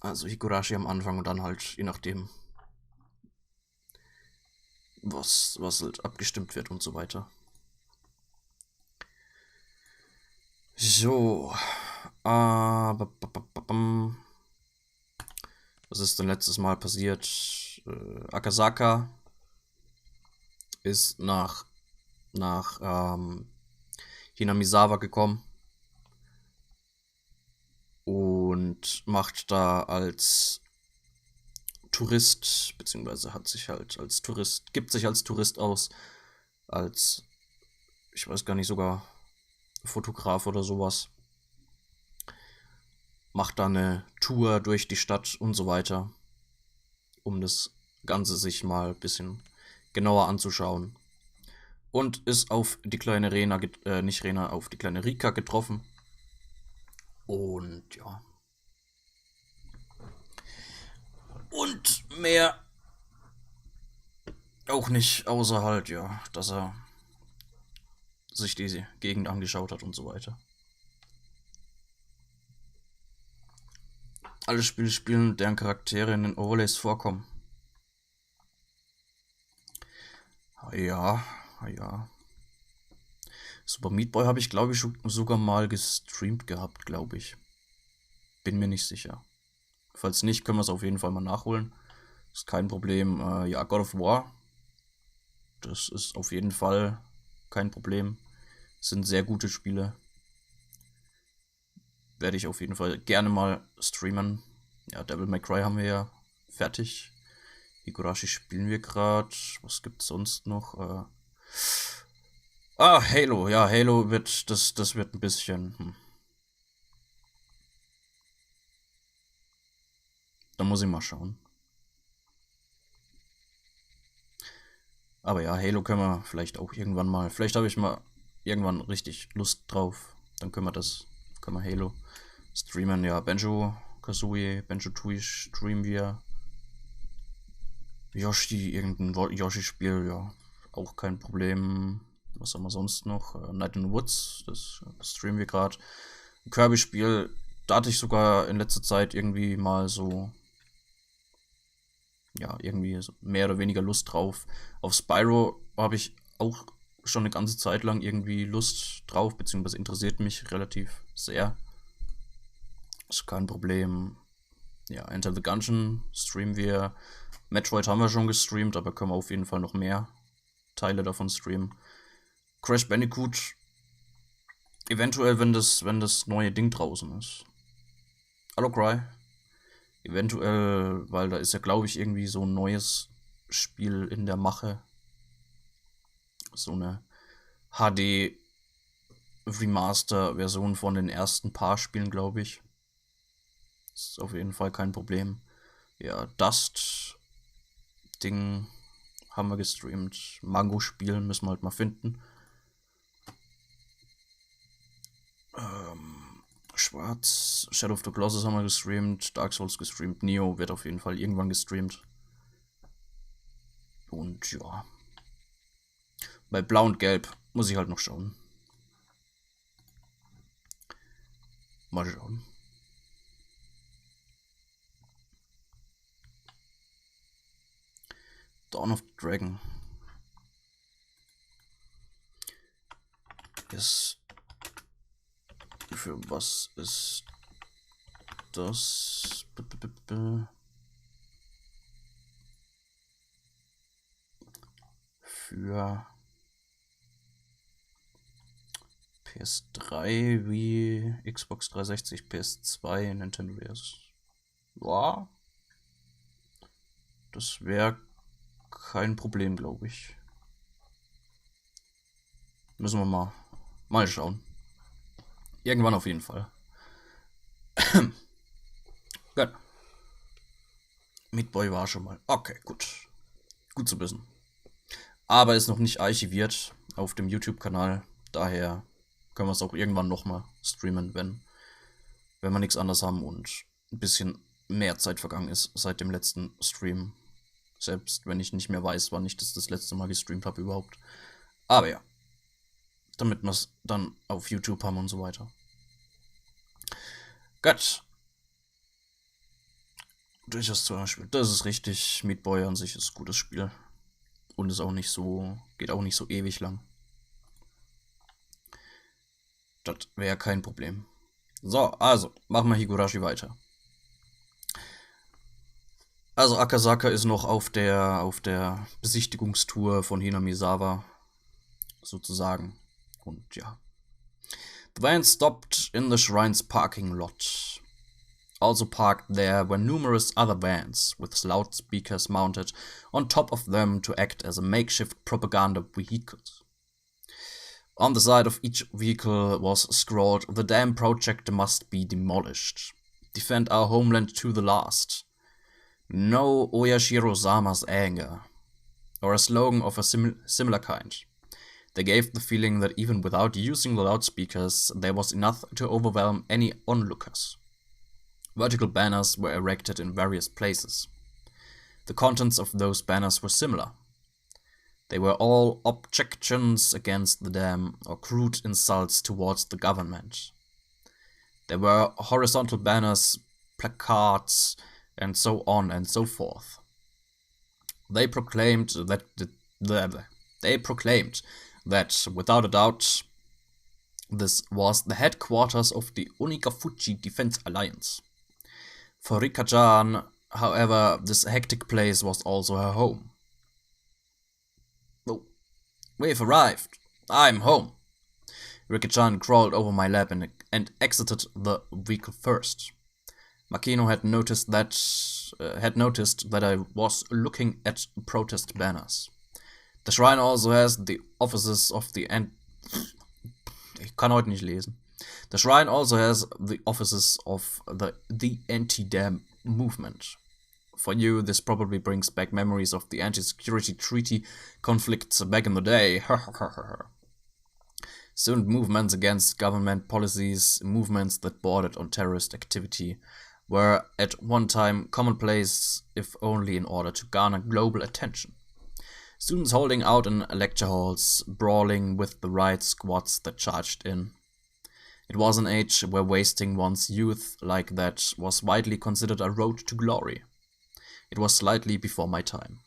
Also Higurashi am Anfang und dann halt, je nachdem, was halt abgestimmt wird und so weiter. So. Was ist denn letztes Mal passiert? Akasaka ist nach Hinamizawa gekommen und macht da als Tourist, beziehungsweise hat sich halt als Tourist, gibt sich als Tourist aus, als, ich weiß gar nicht, sogar Fotograf oder sowas. Macht da eine Tour durch die Stadt und so weiter, um das Ganze sich mal ein bisschen genauer anzuschauen. Und ist auf die kleine Rena, nicht Rena, auf die kleine Rika getroffen. Und ja. Und mehr auch nicht, außer halt, ja, dass er sich diese Gegend angeschaut hat und so weiter. Alle Spiele spielen, deren Charaktere in den Overlays vorkommen. Ja, ja. Super Meat Boy habe ich, glaube ich, sogar mal gestreamt gehabt, glaube ich. Bin mir nicht sicher. Falls nicht, können wir es auf jeden Fall mal nachholen. Ist kein Problem. Ja, God of War. Das ist auf jeden Fall kein Problem. Sind sehr gute Spiele. Werde ich auf jeden Fall gerne mal streamen. Ja, Devil May Cry haben wir ja fertig. Higurashi spielen wir gerade. Was gibt's sonst noch? Halo. Ja, Halo wird, das wird ein bisschen. Da muss ich mal schauen. Aber ja, Halo können wir vielleicht auch irgendwann mal. Vielleicht habe ich mal irgendwann richtig Lust drauf. Dann können wir Halo streamen. Ja, Banjo-Kazooie, Banjo-Tooie streamen wir. Yoshi, irgendein Yoshi-Spiel, ja, auch kein Problem. Was haben wir sonst noch? Night in the Woods, das streamen wir gerade. Kirby-Spiel, da hatte ich sogar in letzter Zeit irgendwie mal so, ja, irgendwie so mehr oder weniger Lust drauf. Auf Spyro habe ich auch schon eine ganze Zeit lang irgendwie Lust drauf, beziehungsweise interessiert mich relativ sehr. Ist kein Problem. Ja, Enter the Gungeon streamen wir. Metroid haben wir schon gestreamt, aber können wir auf jeden Fall noch mehr Teile davon streamen. Crash Bandicoot, eventuell, wenn das neue Ding draußen ist. Hallo Cry. Eventuell, weil da ist ja, glaube ich, irgendwie so ein neues Spiel in der Mache. So eine HD Remaster-Version von den ersten paar Spielen, glaube ich. Ist auf jeden Fall kein Problem. Ja, Dust Ding haben wir gestreamt. Mango spielen müssen wir halt mal finden. Schwarz, Shadow of the Colossus haben wir gestreamt. Dark Souls gestreamt. Neo wird auf jeden Fall irgendwann gestreamt. Und ja. Bei Blau und Gelb muss ich halt noch schauen. Mal schauen. Dawn of the Dragon. Ist. Für was ist das? Für PS3 wie Xbox 360, PS2, Nintendo DS. Ja. Das wäre kein Problem, glaube ich. Müssen wir mal schauen. Irgendwann auf jeden Fall. Gut. Meat Boy war schon mal. Okay, gut. Gut zu wissen. Aber ist noch nicht archiviert auf dem YouTube-Kanal. Daher können wir es auch irgendwann nochmal streamen, wenn wir nichts anderes haben und ein bisschen mehr Zeit vergangen ist seit dem letzten Stream. Selbst wenn ich nicht mehr weiß, wann ich das letzte Mal gestreamt habe überhaupt. Aber ja. Damit wir es dann auf YouTube haben und so weiter. Gut. durchaus zu spielen. Das ist richtig. Meat Boy an sich ist ein gutes Spiel. Und ist auch nicht so, geht auch nicht so ewig lang. Das wäre kein Problem. So, also, machen wir Higurashi weiter. Also Akasaka ist noch auf der Besichtigungstour von Hinamizawa, sozusagen. Und ja. The van stopped in the shrine's parking lot. Also parked there were numerous other vans, with loudspeakers mounted on top of them to act as a makeshift propaganda vehicle. On the side of each vehicle was scrawled, "The dam project must be demolished. Defend our homeland to the last. No Oyashiro-sama's anger," or a slogan of a similar kind. They gave the feeling that even without using the loudspeakers, there was enough to overwhelm any onlookers. Vertical banners were erected in various places. The contents of those banners were similar. They were all objections against the dam or crude insults towards the government. There were horizontal banners, placards, and so on and so forth. They proclaimed that without a doubt, this was the headquarters of the Onikafuchi Defense Alliance. For Rika-chan, however, this hectic place was also her home. "Oh, we've arrived. I'm home." Rika-chan crawled over my lap and exited the vehicle first. Makino had noticed that I was looking at protest banners. The shrine also has the offices of the Ich kann heute nicht lesen. The shrine also has the offices of the anti-dam movement. For you, this probably brings back memories of the anti-security treaty conflicts back in the day. Student movements against government policies, movements that bordered on terrorist activity, were at one time commonplace, if only in order to garner global attention. Students holding out in lecture halls, brawling with the riot squads that charged in. It was an age where wasting one's youth like that was widely considered a road to glory. It was slightly before my time.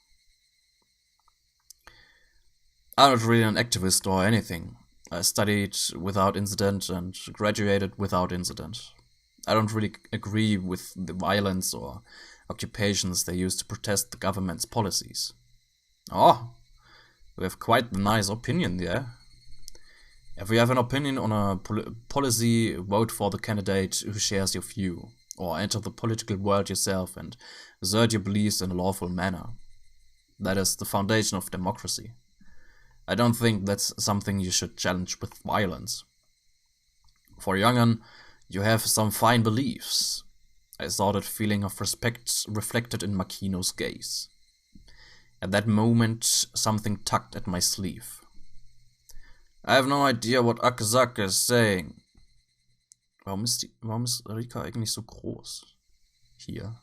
I'm not really an activist or anything. I studied without incident and graduated without incident. I don't really agree with the violence or occupations they use to protest the government's policies. Oh, we have quite a nice opinion there. If you have an opinion on a policy, vote for the candidate who shares your view, or enter the political world yourself and assert your beliefs in a lawful manner. That is the foundation of democracy. I don't think that's something you should challenge with violence. For young'un, you have some fine beliefs. I saw that feeling of respect reflected in Makino's gaze. At that moment, something tugged at my sleeve. I have no idea what Akasaka is saying. Warum ist Rika eigentlich so groß? Hier.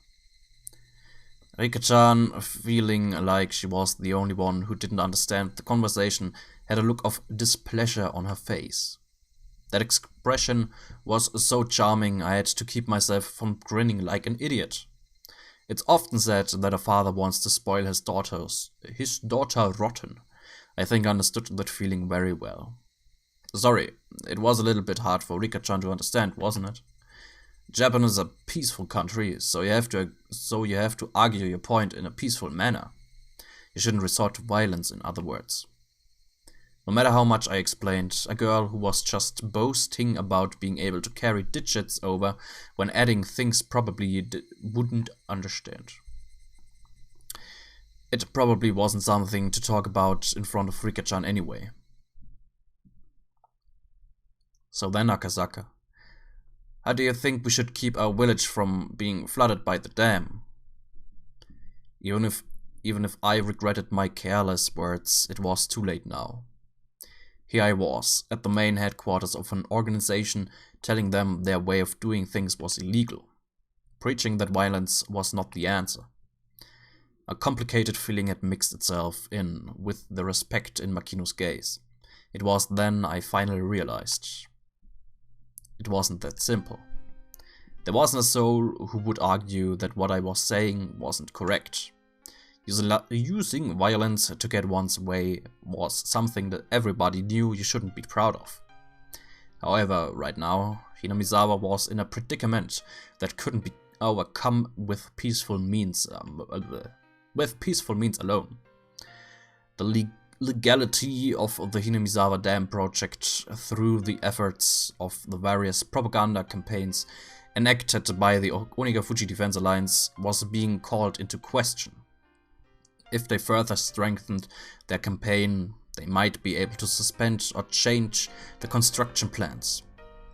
Rika-chan, feeling like she was the only one who didn't understand the conversation, had a look of displeasure on her face. That expression was so charming I had to keep myself from grinning like an idiot. It's often said that a father wants to spoil his daughter rotten. I think I understood that feeling very well. Sorry, it was a little bit hard for Rika-chan to understand, wasn't it? Japan is a peaceful country, so you have to argue your point in a peaceful manner. You shouldn't resort to violence, in other words. No matter how much I explained, a girl who was just boasting about being able to carry digits over when adding things probably wouldn't understand. It probably wasn't something to talk about in front of Rika-chan anyway. So then, Akasaka, how do you think we should keep our village from being flooded by the dam? Even if I regretted my careless words, it was too late now. Here I was, at the main headquarters of an organization, telling them their way of doing things was illegal, preaching that violence was not the answer. A complicated feeling had mixed itself in with the respect in Makino's gaze. It was then I finally realized. It wasn't that simple. There wasn't a soul who would argue that what I was saying wasn't correct. Using violence to get one's way was something that everybody knew you shouldn't be proud of. However, right now, Hinamizawa was in a predicament that couldn't be overcome with peaceful means alone. The legality of the Hinamizawa Dam project through the efforts of the various propaganda campaigns enacted by the Onigafuji Defense Alliance was being called into question. If they further strengthened their campaign, they might be able to suspend or change the construction plans.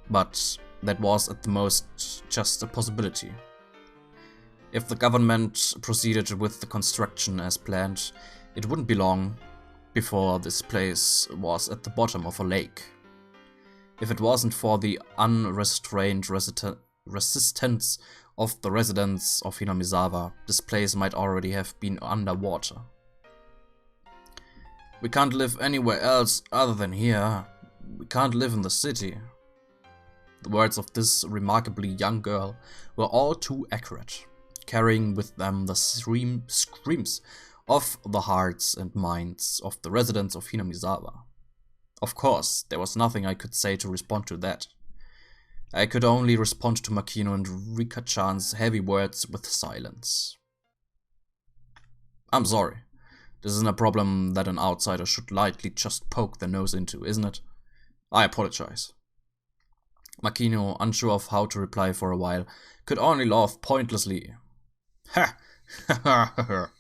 But that was at the most just a possibility. If the government proceeded with the construction as planned, it wouldn't be long before this place was at the bottom of a lake. If it wasn't for the unrestrained resistance of the residents of Hinamizawa, this place might already have been underwater. We can't live anywhere else other than here. We can't live in the city. The words of this remarkably young girl were all too accurate, carrying with them the screams of the hearts and minds of the residents of Hinamizawa. Of course, there was nothing I could say to respond to that. I could only respond to Makino and Rika-chan's heavy words with silence. I'm sorry. This isn't a problem that an outsider should lightly just poke their nose into, isn't it? I apologize. Makino, unsure of how to reply for a while, could only laugh pointlessly. Ha! Ha!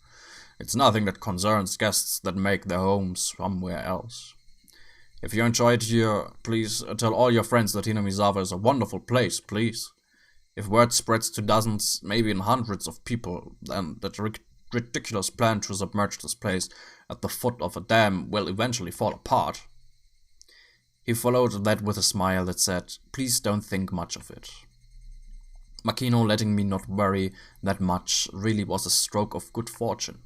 It's nothing that concerns guests that make their homes somewhere else. If you enjoyed here, please tell all your friends that Hinamizawa is a wonderful place, please. If word spreads to dozens, maybe even hundreds of people, then that ridiculous plan to submerge this place at the foot of a dam will eventually fall apart. He followed that with a smile that said, please don't think much of it. Makino letting me not worry that much really was a stroke of good fortune.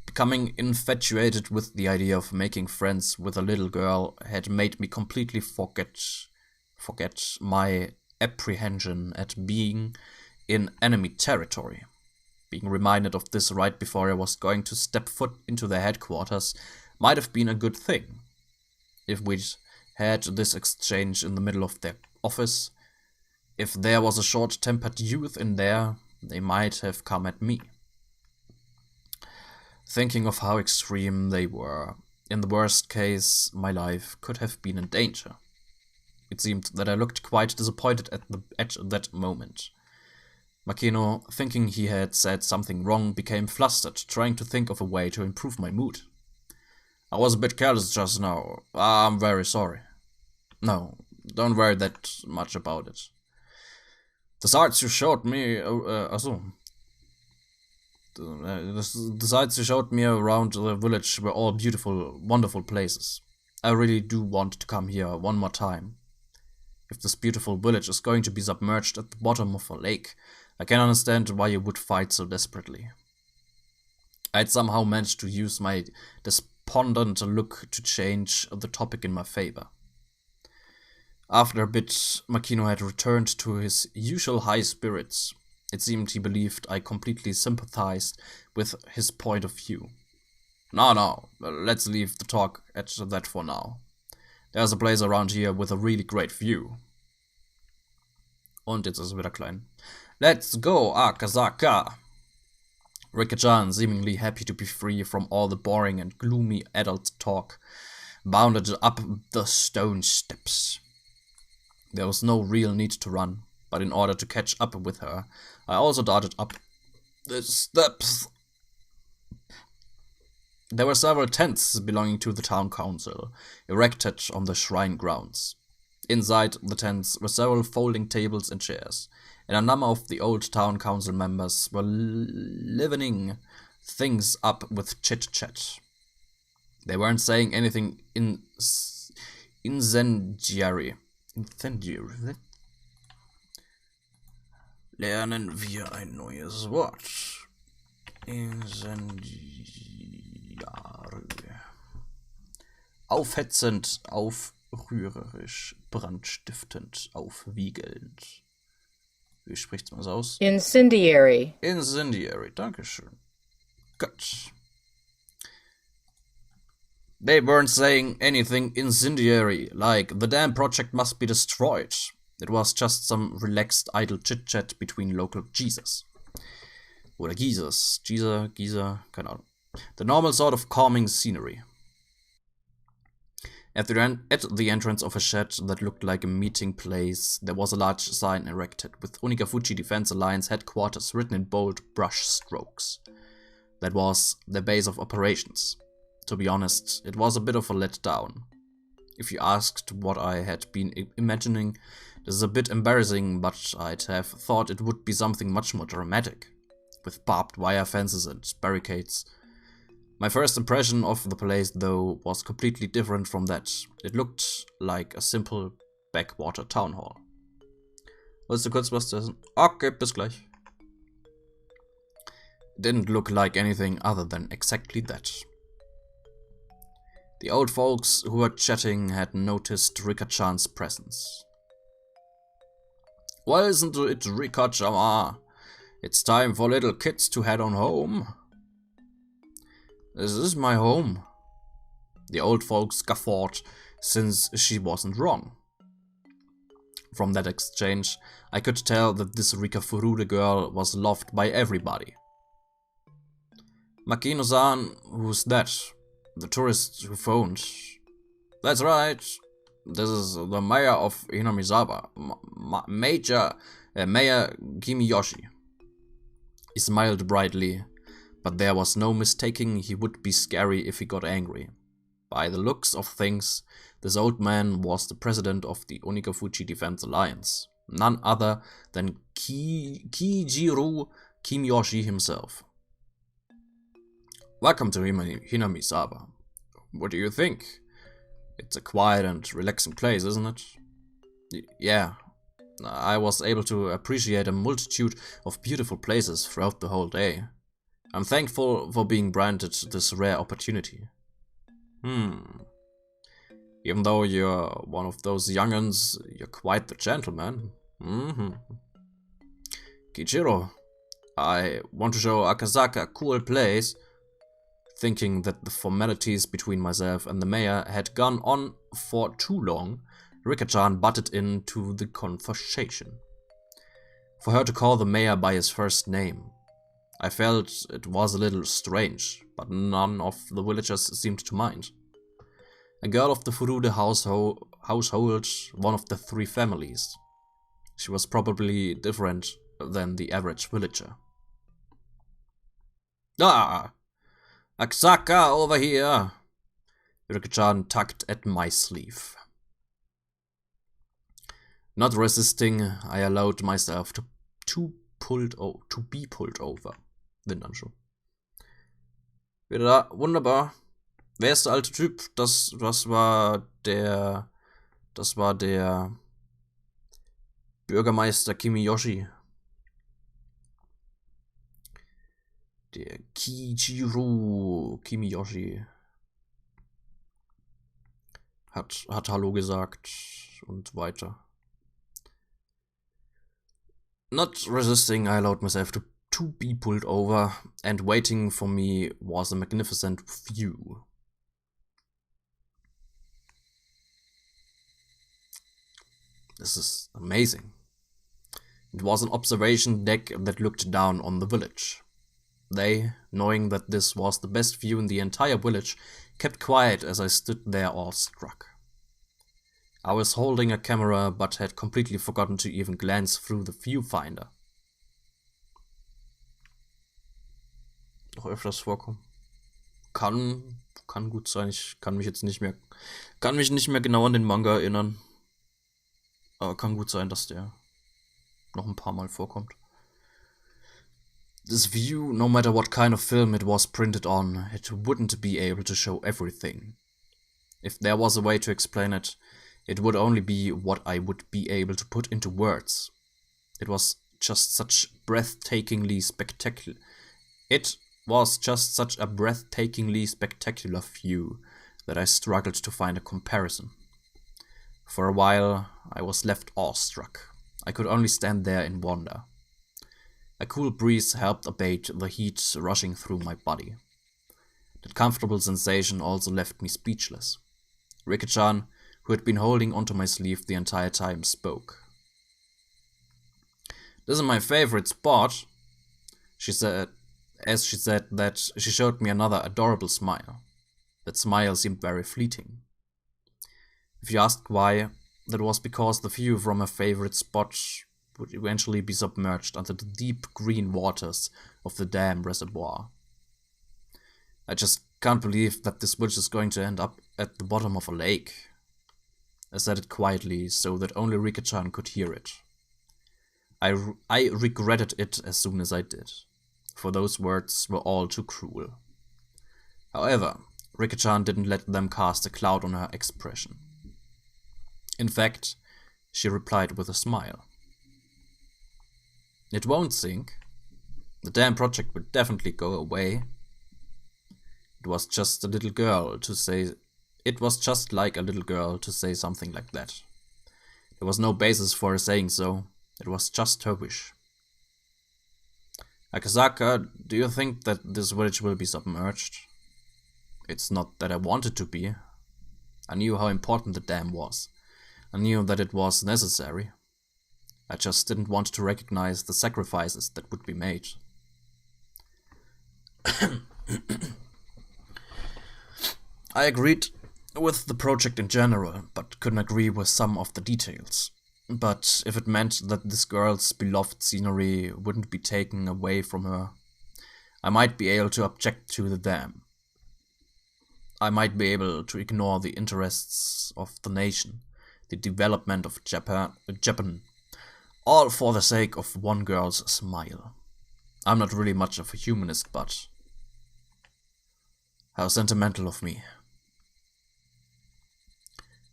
Becoming infatuated with the idea of making friends with a little girl had made me completely forget my apprehension at being in enemy territory. Being reminded of this right before I was going to step foot into their headquarters might have been a good thing. If we'd had this exchange in the middle of their office, if there was a short-tempered youth in there, they might have come at me. Thinking of how extreme they were, in the worst case, my life could have been in danger. It seemed that I looked quite disappointed at that moment. Makino, thinking he had said something wrong, became flustered, trying to think of a way to improve my mood. I was a bit careless just now. I'm very sorry. No, don't worry that much about it. The sights you showed me, the sights you showed me around the village were all beautiful, wonderful places. I really do want to come here one more time. If this beautiful village is going to be submerged at the bottom of a lake, I can understand why you would fight so desperately. I had somehow managed to use my despondent look to change the topic in my favor. After a bit, Makino had returned to his usual high spirits. It seemed he believed I completely sympathized with his point of view. No, let's leave the talk at that for now. There's a place around here with a really great view. Und jetzt ist es wieder klein. Let's go, Akasaka! Rika-chan, seemingly happy to be free from all the boring and gloomy adult talk, bounded up the stone steps. There was no real need to run, but in order to catch up with her, I also darted up the steps. There were several tents belonging to the town council, erected on the shrine grounds. Inside the tents were several folding tables and chairs, and a number of the old town council members were livening things up with chit-chat. They weren't saying anything incendiary. Lernen wir ein neues Wort. Incendiary. Aufhetzend, rührerisch, brandstiftend, aufwiegelnd. Wie spricht's man das aus? Incendiary. Incendiary, dankeschön. Gut. They weren't saying anything incendiary, like the damn project must be destroyed. It was just some relaxed, idle chit-chat between local Jesus. Oder Geezers. Geezer, keine Ahnung. The normal sort of calming scenery. At the entrance of a shed that looked like a meeting place, there was a large sign erected with Onikafuchi Defense Alliance headquarters written in bold brush strokes. That was their base of operations. To be honest, it was a bit of a letdown. If you asked what I had been imagining, this is a bit embarrassing, but I'd have thought it would be something much more dramatic, with barbed wire fences and barricades. My first impression of the place, though, was completely different from that. It looked like a simple backwater town hall. Willst du kurz was zu essen? Okay, bis gleich. It didn't look like anything other than exactly that. The old folks who were chatting had noticed Rika-chan's presence. Well, isn't it Rika-chan? It's time for little kids to head on home. This is my home. The old folks guffawed, since she wasn't wrong. From that exchange, I could tell that this Rika Furude girl was loved by everybody. Makino-san, who's that? The tourist who phoned. That's right. This is the mayor of Hinamizawa, Mayor Kimiyoshi. He smiled brightly, but there was no mistaking he would be scary if he got angry. By the looks of things, this old man was the president of the Onikafuchi Defense Alliance, none other than Kijiro Kimiyoshi himself. Welcome to Hinamizawa. What do you think? It's a quiet and relaxing place, isn't it? Yeah. I was able to appreciate a multitude of beautiful places throughout the whole day. I'm thankful for being granted this rare opportunity. Even though you're one of those young'uns, you're quite the gentleman. Kichiro, I want to show Akazaka a cool place. Thinking that the formalities between myself and the mayor had gone on for too long, Rika-chan butted into the conversation. For her to call the mayor by his first name, I felt it was a little strange, but none of the villagers seemed to mind. A girl of the Furude household, one of the three families. She was probably different than the average villager. Ah! Akasaka, over here! Rika-chan tugged at my sleeve. Not resisting, I allowed myself to be pulled over. Bin dann schon. Wieder da, wunderbar. Wer ist der alte Typ? Das war der Bürgermeister Kimiyoshi. Der Kijiro Kimiyoshi hat Hallo gesagt und weiter. Not resisting, I allowed myself to be pulled over, and waiting for me was a magnificent view. This is amazing. It was an observation deck that looked down on the village. They, knowing that this was the best view in the entire village, kept quiet as I stood there awestruck. I was holding a camera, but had completely forgotten to even glance through the viewfinder. Noch öfters vorkommen. Kann gut sein, ich kann mich nicht mehr genau an den Manga erinnern. Aber kann gut sein, dass der noch ein paar Mal vorkommt. This view, no matter what kind of film it was printed on, it wouldn't be able to show everything. If there was a way to explain it, it would only be what I would be able to put into words. It was just such a breathtakingly spectacular view that I struggled to find a comparison. For a while, I was left awestruck. I could only stand there in wonder. A cool breeze helped abate the heat rushing through my body. That comfortable sensation also left me speechless. Rika-chan, who had been holding onto my sleeve the entire time, spoke. "This is my favorite spot," she said. As she said that, she showed me another adorable smile. That smile seemed very fleeting. If you asked why, that was because the view from her favorite spot would eventually be submerged under the deep green waters of the dam reservoir. "I just can't believe that this witch is going to end up at the bottom of a lake." I said it quietly so that only Rika-chan could hear it. I regretted it as soon as I did, for those words were all too cruel. However, Rika-chan didn't let them cast a cloud on her expression. In fact, she replied with a smile. "It won't sink. The dam project will definitely go away. It was just like a little girl to say something like that. There was no basis for her saying so. It was just her wish." "Akasaka, do you think that this village will be submerged?" "It's not that I wanted to be. I knew how important the dam was. I knew that it was necessary. I just didn't want to recognize the sacrifices that would be made." I agreed with the project in general, but couldn't agree with some of the details. But if it meant that this girl's beloved scenery wouldn't be taken away from her, I might be able to object to the dam. I might be able to ignore the interests of the nation, the development of Japan, all for the sake of one girl's smile. I'm not really much of a humanist, but how sentimental of me.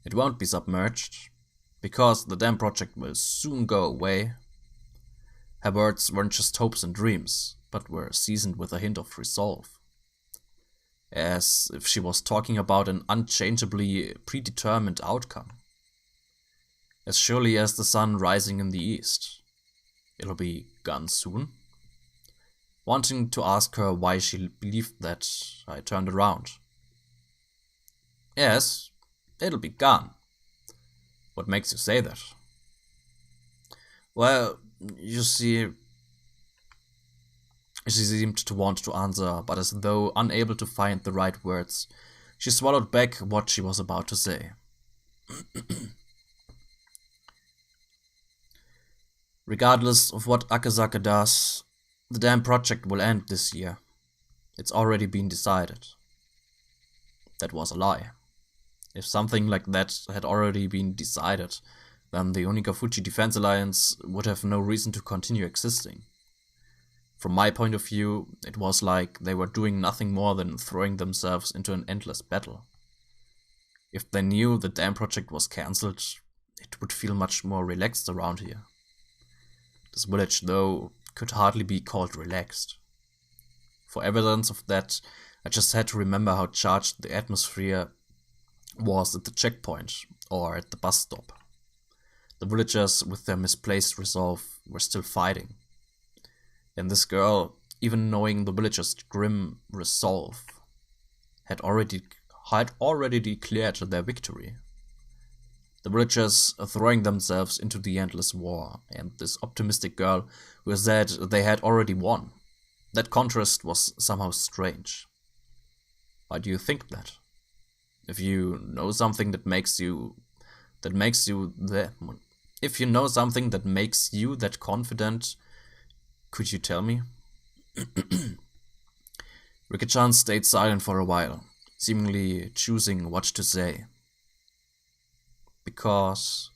"It won't be submerged, because the dam project will soon go away." Her words weren't just hopes and dreams, but were seasoned with a hint of resolve, as if she was talking about an unchangeably predetermined outcome. "As surely as the sun rising in the east. It'll be gone soon." Wanting to ask her why she believed that, I turned around. "Yes, it'll be gone." "What makes you say that?" "Well, you see..." She seemed to want to answer, but as though unable to find the right words, she swallowed back what she was about to say. "Regardless of what Akasaka does, the dam project will end this year. It's already been decided." That was a lie. If something like that had already been decided, then the Onikafuji Defense Alliance would have no reason to continue existing. From my point of view, it was like they were doing nothing more than throwing themselves into an endless battle. If they knew the dam project was cancelled, it would feel much more relaxed around here. This village, though, could hardly be called relaxed. For evidence of that, I just had to remember how charged the atmosphere was at the checkpoint or at the bus stop. The villagers, with their misplaced resolve, were still fighting. And this girl, even knowing the villagers' grim resolve, had already declared their victory. The villagers throwing themselves into the endless war, and this optimistic girl who said they had already won. That contrast was somehow strange. Why do you think that? If you know something that makes you that confident, could you tell me? Rika-chan stayed silent for a while, seemingly choosing what to say. Because?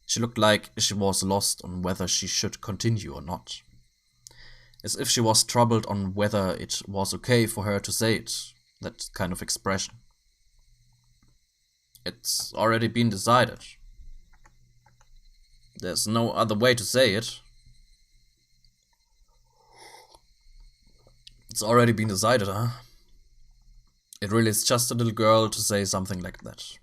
She looked like she was lost on whether she should continue or not. As if she was troubled on whether it was okay for her to say it, that kind of expression. It's already been decided. There's no other way to say it. It's already been decided, huh? It really is just a little girl to say something like that.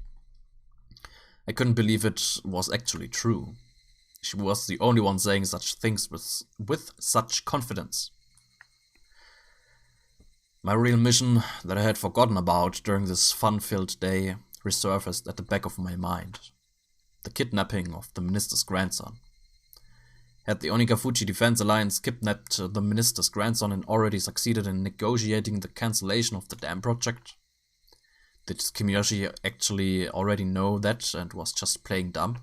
I couldn't believe it was actually true. She was the only one saying such things with such confidence. My real mission that I had forgotten about during this fun-filled day resurfaced at the back of my mind. The kidnapping of the minister's grandson. Had the Onikafuchi Defense Alliance kidnapped the minister's grandson and already succeeded in negotiating the cancellation of the dam project? Did Kimiyoshi actually already know that and was just playing dumb?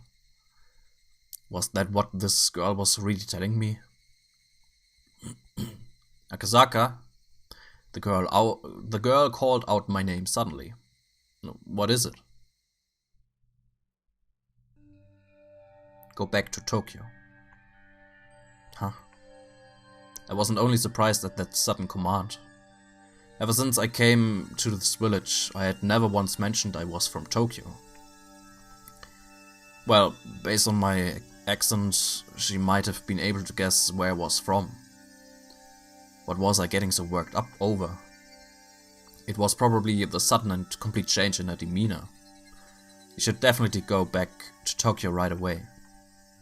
Was that what this girl was really telling me? Akasaka, the girl called out my name suddenly. What is it? Go back to Tokyo. Huh? I wasn't only surprised at that sudden command. Ever since I came to this village, I had never once mentioned I was from Tokyo. Well, based on my accent, she might have been able to guess where I was from. What was I getting so worked up over? It was probably the sudden and complete change in her demeanor. You should definitely go back to Tokyo right away.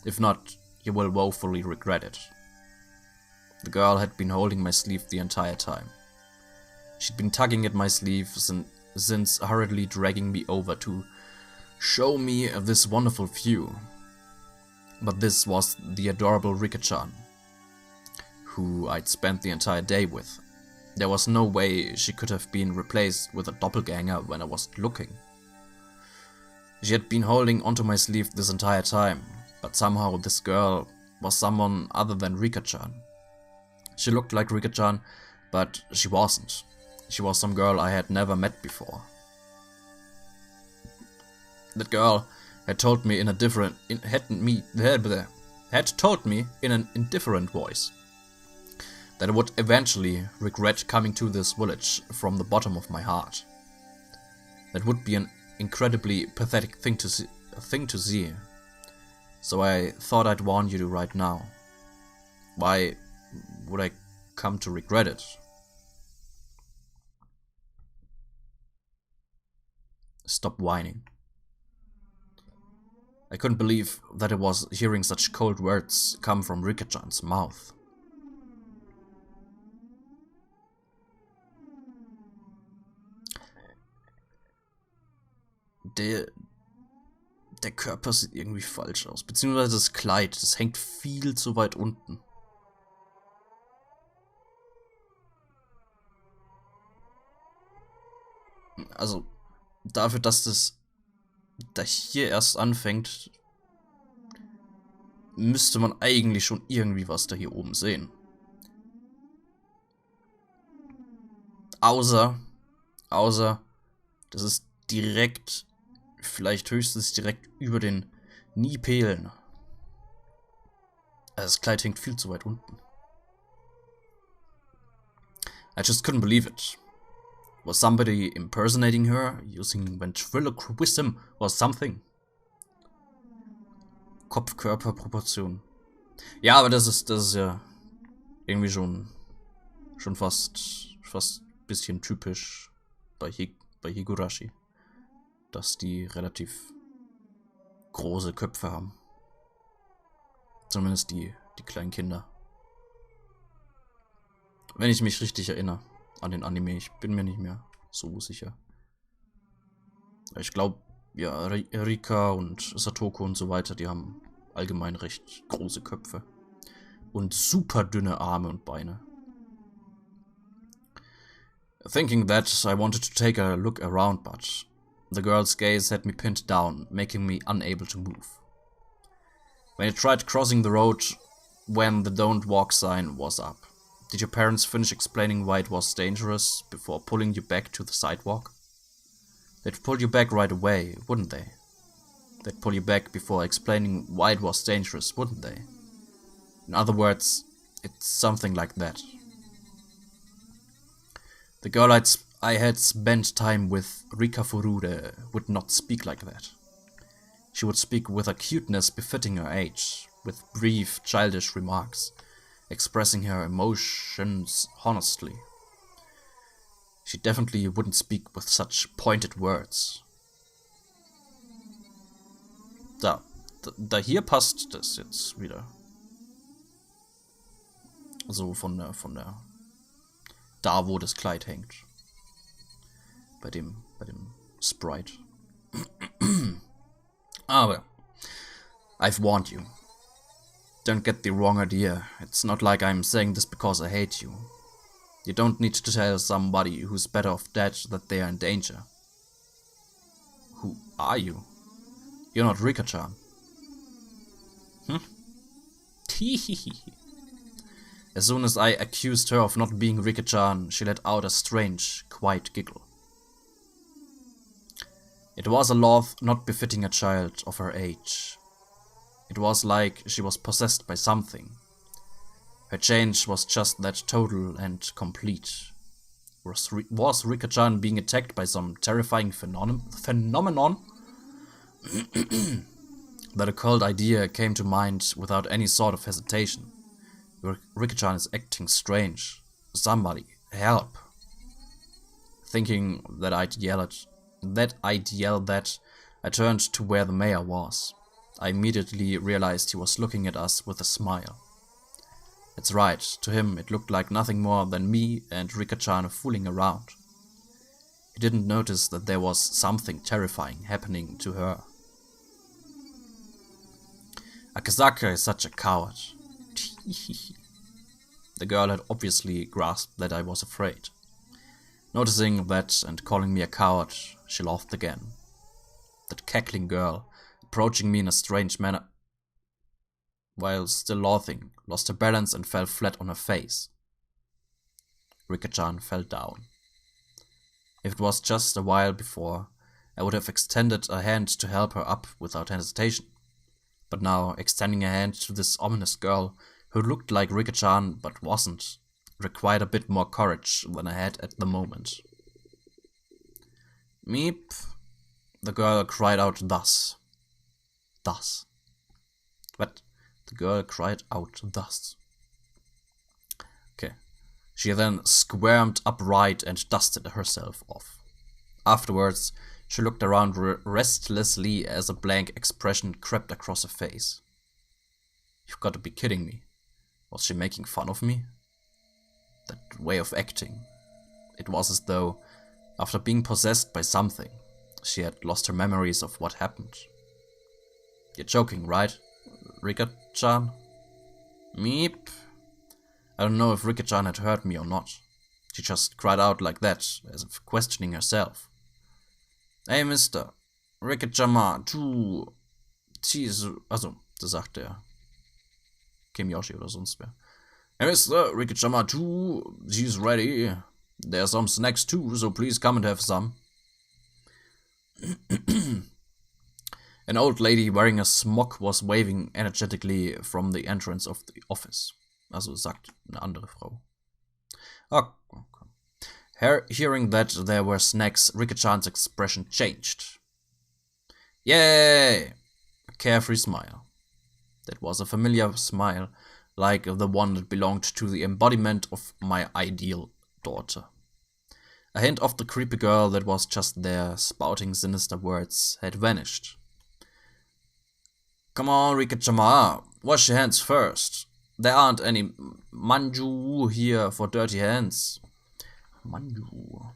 If not, you will woefully regret it. The girl had been holding my sleeve the entire time. She'd been tugging at my sleeve since hurriedly dragging me over to show me this wonderful view. But this was the adorable Rika-chan, who I'd spent the entire day with. There was no way she could have been replaced with a doppelganger when I wasn't looking. She had been holding onto my sleeve this entire time, but somehow this girl was someone other than Rika-chan. She looked like Rika-chan, but she wasn't. She was some girl I had never met before. That girl had told me in a different had told me in an indifferent voice that I would eventually regret coming to this village from the bottom of my heart. That would be an incredibly pathetic thing to see. So I thought I'd warn you right now. Why would I come to regret it? Stop whining. I couldn't believe that I was hearing such cold words come from Rika-chan's mouth. Der Körper sieht irgendwie falsch aus. Beziehungsweise das Kleid, das hängt viel zu weit unten. Also, dafür, dass das da hier erst anfängt, müsste man eigentlich schon irgendwie was da hier oben sehen. Außer, das ist direkt, vielleicht höchstens direkt über den Nipelen. Also das Kleid hängt viel zu weit unten. I just couldn't believe it. Was somebody impersonating her, using ventriloquism or something? Kopf-Körper-Proportion. Ja, aber das ist ja irgendwie schon fast ein bisschen typisch bei Higurashi, dass die relativ große Köpfe haben. Zumindest die kleinen Kinder. Wenn ich mich richtig erinnere an den Anime, ich bin mir nicht mehr so sicher. Ich glaube, ja, Rika und Satoko und so weiter, die haben allgemein recht große Köpfe. Und super dünne Arme und Beine. Thinking that, I wanted to take a look around, but the girl's gaze had me pinned down, making me unable to move. When I tried crossing the road when the "Don't Walk" sign was up, did your parents finish explaining why it was dangerous before pulling you back to the sidewalk? They'd pull you back right away, wouldn't they? They'd pull you back before explaining why it was dangerous, wouldn't they? In other words, it's something like that. The girl I had spent time with, Rika Furude, would not speak like that. She would speak with a cuteness befitting her age, with brief, childish remarks, expressing her emotions honestly. She definitely wouldn't speak with such pointed words. Da hier passt das jetzt wieder. So von der da wo das Kleid hängt. Bei dem Sprite. Aber I've warned you. Don't get the wrong idea. It's not like I'm saying this because I hate you. You don't need to tell somebody who's better off dead that they are in danger. Who are you? You're not Rika-chan. As soon as I accused her of not being Rika-chan, she let out a strange, quiet giggle. It was a laugh not befitting a child of her age. It was like she was possessed by something. Her change was just that total and complete. Was Rika-chan being attacked by some terrifying phenomenon? That a cold idea came to mind without any sort of hesitation. Rika-chan is acting strange. Somebody, help. Thinking that I'd yell that, I turned to where the mayor was. I immediately realized he was looking at us with a smile. That's right, to him it looked like nothing more than me and Rika-chan fooling around. He didn't notice that there was something terrifying happening to her. Akasaka is such a coward. The girl had obviously grasped that I was afraid. Noticing that and calling me a coward, she laughed again. That cackling girl, approaching me in a strange manner, while still laughing, lost her balance and fell flat on her face. Rika-chan fell down. If it was just a while before, I would have extended a hand to help her up without hesitation. But now, extending a hand to this ominous girl, who looked like Rika-chan but wasn't, required a bit more courage than I had at the moment. Meep, the girl cried out thus. But the girl cried out thus. Okay. She then squirmed upright and dusted herself off. Afterwards, she looked around restlessly as a blank expression crept across her face. You've got to be kidding me. Was she making fun of me? That way of acting. It was as though, after being possessed by something, she had lost her memories of what happened. You're joking, right, Rika-chan? Meep. I don't know if Rika-chan had heard me or not. She just cried out like that, as if questioning herself. Hey, Mister, Rika-chan, du... Also, das sagt der Kimiyoshi oder sonst wer. Hey, Mister, Rika-chan, she's ready. There are some snacks too, so please come and have some. An old lady wearing a smock was waving energetically from the entrance of the office. Also sagt eine andere Frau. Okay. Hearing that there were snacks, Rika-chan's expression changed. Yay! A carefree smile. That was a familiar smile, like the one that belonged to the embodiment of my ideal daughter. A hint of the creepy girl that was just there, spouting sinister words, had vanished. Come on, Rika-chan, wash your hands first. There aren't any manju here for dirty hands. Manju.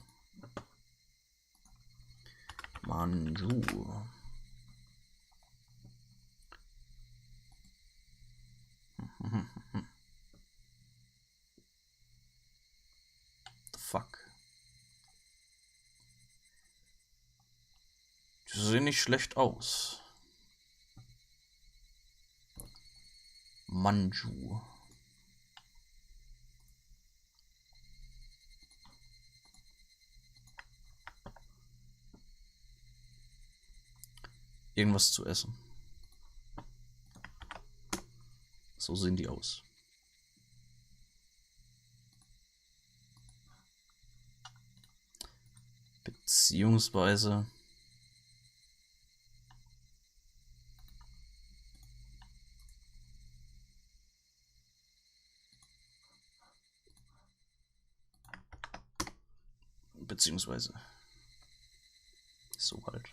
The fuck? Die sehen nicht schlecht aus. Manju. Irgendwas zu essen. So sehen die aus. Beziehungsweise Beziehungsweise so halt.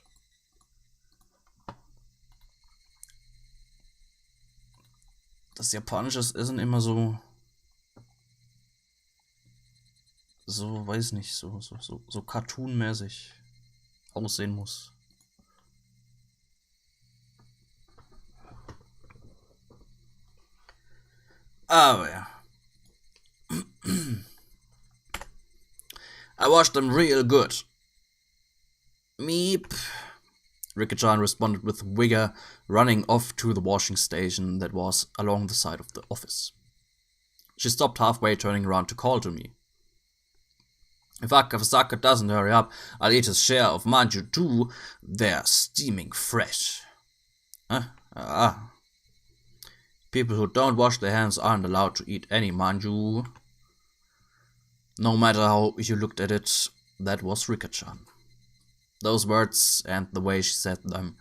Das japanische Essen immer so, weiß nicht, so cartoonmäßig aussehen muss. Aber ja. I washed them real good. Meep. Rika-chan responded with vigor, running off to the washing station that was along the side of the office. She stopped halfway, turning around to call to me. If Akasaka doesn't hurry up, I'll eat his share of manju too. They're steaming fresh. Huh? People who don't wash their hands aren't allowed to eat any manju. No matter how you looked at it, that was Rika-chan. Those words and the way she said them,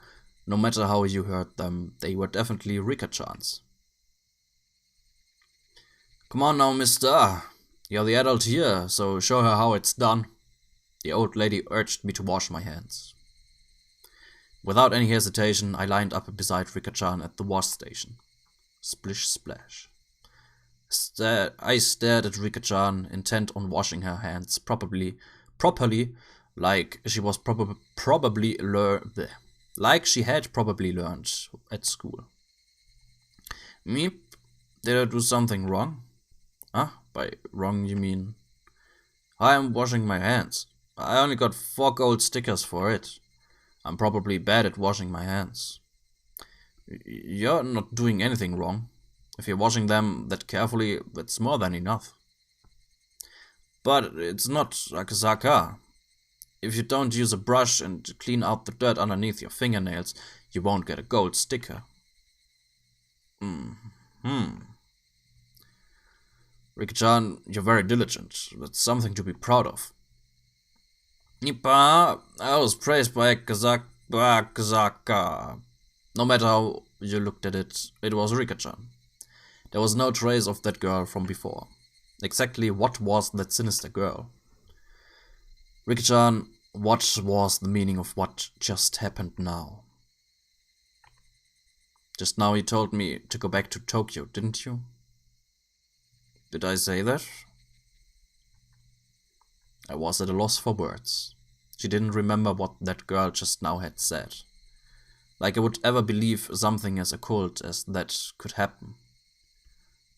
no matter how you heard them, they were definitely Rika-chan's. Come on now, mister. You're the adult here, so show her how it's done. The old lady urged me to wash my hands. Without any hesitation, I lined up beside Rika-chan at the wash station. Splish splash. I stared at Rika-chan, intent on washing her hands properly, like she was like she had probably learned at school. Meep, did I do something wrong? By wrong you mean I am washing my hands. I only got 4 gold stickers for it. I'm probably bad at washing my hands. You're not doing anything wrong. If you're washing them that carefully, that's more than enough. But it's not Akasaka. If you don't use a brush and clean out the dirt underneath your fingernails, you won't get a gold sticker. Rika-chan, you're very diligent. That's something to be proud of. Nippa, I was praised by Akasaka. No matter how you looked at it, it was Rika-chan. There was no trace of that girl from before. Exactly what was that sinister girl? Rika-chan, what was the meaning of what just happened now? Just now you told me to go back to Tokyo, didn't you? Did I say that? I was at a loss for words. She didn't remember what that girl just now had said. Like I would ever believe something as occult as that could happen.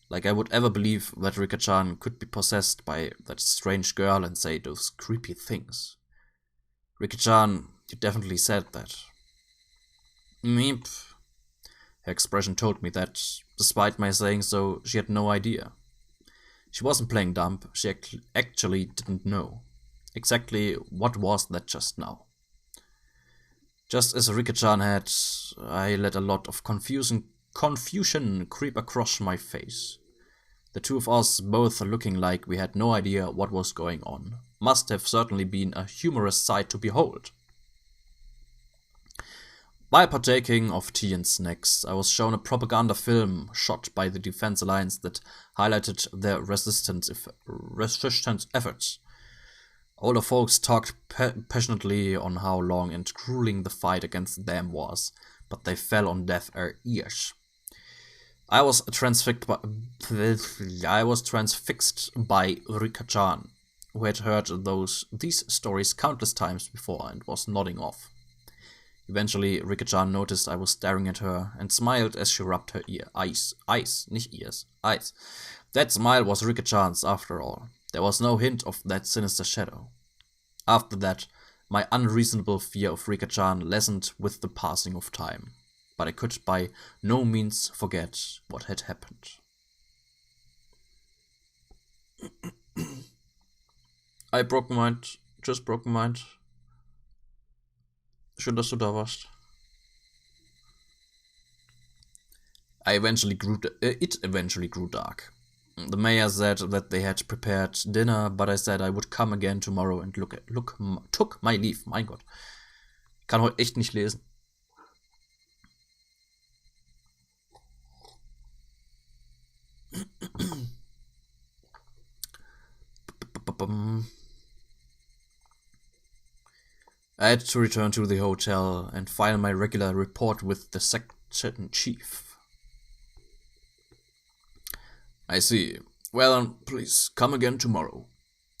Like I would ever believe that Rika-chan could be possessed by that strange girl and say those creepy things. Rika-chan, you definitely said that. Meep. Her expression told me that, despite my saying so, she had no idea. She wasn't playing dumb, she actually didn't know. Exactly what was that just now? Just as Rika-chan had, I let a lot of confusion creep across my face. The two of us both looking like we had no idea what was going on. Must have certainly been a humorous sight to behold. While partaking of tea and snacks, I was shown a propaganda film shot by the Defense Alliance that highlighted their resistance efforts. Older folks talked passionately on how long and grueling the fight against them was, but they fell on deaf ears. I was transfixed by Rika-chan, who had heard these stories countless times before and was nodding off. Eventually, Rika-chan noticed I was staring at her and smiled as she rubbed her eyes. Nicht ears, eyes. That smile was Rika-chan's after all. There was no hint of that sinister shadow. After that, my unreasonable fear of Rika-chan lessened with the passing of time, but I could by no means forget what had happened. Broken Mind. Tschüss, Broken Mind. Schön, dass du da warst. It eventually grew dark. The mayor said that they had prepared dinner, but I said I would come again tomorrow and took my leave. Mein Gott. Ich kann heute echt nicht lesen. I had to return to the hotel and file my regular report with the section chief. I see. Well, please, come again tomorrow.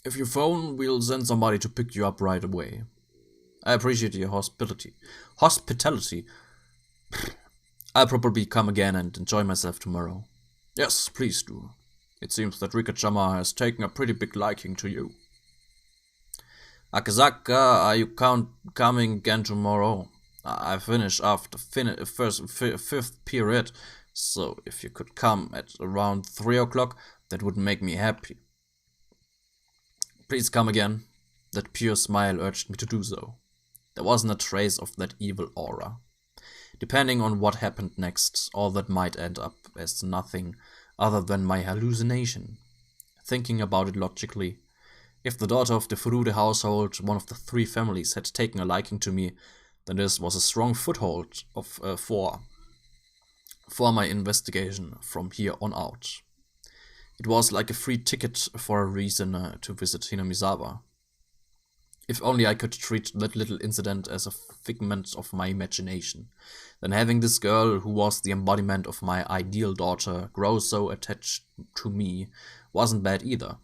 If you phone, we'll send somebody to pick you up right away. I appreciate your hospitality. I'll probably come again and enjoy myself tomorrow. Yes, please do. It seems that Rikachama has taken a pretty big liking to you. Akazaka, are you coming again tomorrow? I finish after fifth period, so if you could come at around 3 o'clock, that would make me happy. Please come again. That pure smile urged me to do so. There wasn't a trace of that evil aura. Depending on what happened next, all that might end up as nothing other than my hallucination. Thinking about it logically, if the daughter of the Furude household, one of the 3 families, had taken a liking to me, then this was a strong foothold for my investigation from here on out. It was like a free ticket for a reason to visit Hinamizawa. If only I could treat that little incident as a figment of my imagination, then having this girl, who was the embodiment of my ideal daughter, grow so attached to me wasn't bad either.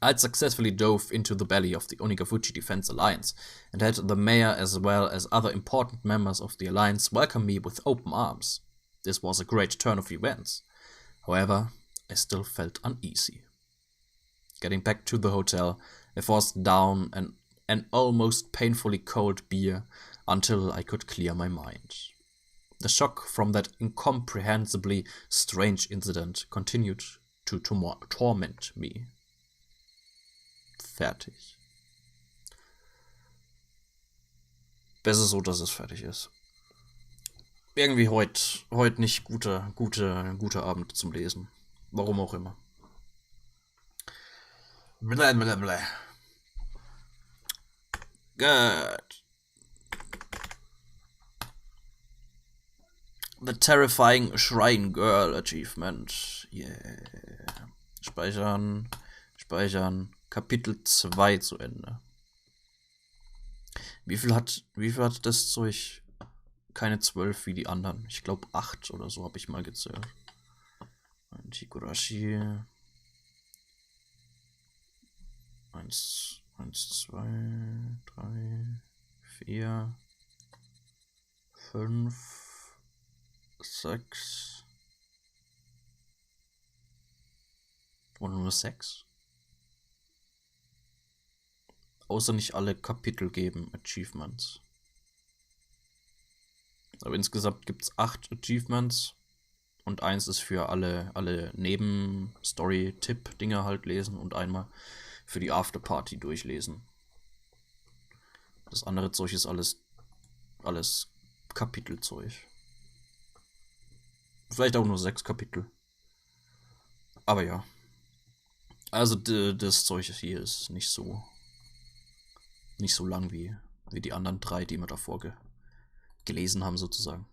I'd successfully dove into the belly of the Onigafuchi Defense Alliance, and had the mayor as well as other important members of the alliance welcome me with open arms. This was a great turn of events. However, I still felt uneasy. Getting back to the hotel, I forced down an almost painfully cold beer until I could clear my mind. The shock from that incomprehensibly strange incident continued to torment me. Fertig. Besser so, dass es fertig ist. Irgendwie heute nicht guter Abend zum Lesen. Warum auch immer. Blablabla. Good. The Terrifying Shrine Girl Achievement. Yeah. Speichern. Kapitel 2 zu Ende. Wie viel hat das Zeug? Keine 12 wie die anderen. Ich glaube 8 oder so habe ich mal gezählt. Und Higurashi. 1, 2, 3, 4, 5, 6. Oder nur 6? Außer nicht alle Kapitel geben Achievements. Aber insgesamt gibt es 8 Achievements. Und 1 ist für alle Neben-Story-Tipp-Dinger halt lesen und einmal für die Afterparty durchlesen. Das andere Zeug ist alles Kapitelzeug. Vielleicht auch nur 6 Kapitel. Aber ja. Also das Zeug hier ist nicht so lang wie die anderen 3, die wir davor gelesen haben sozusagen.